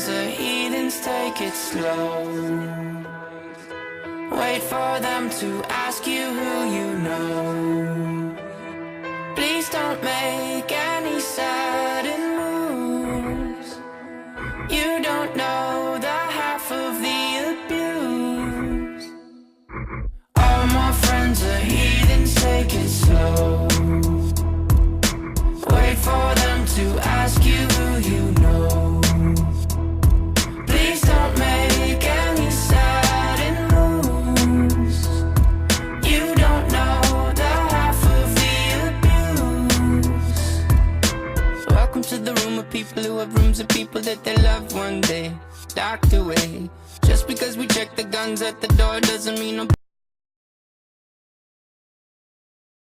friends are heathens, take it slow. Wait for them to ask you who you know. Please don't make any sudden moves. You don't know the half of the abuse. All my friends are heathens, take it slow. Wait for them to ask you who you know. Please don't make any sudden moves. You don't know the half of the abuse. Welcome to the room of people who have rooms of people that they love one day locked away. Just because we check the guns at the door doesn't mean no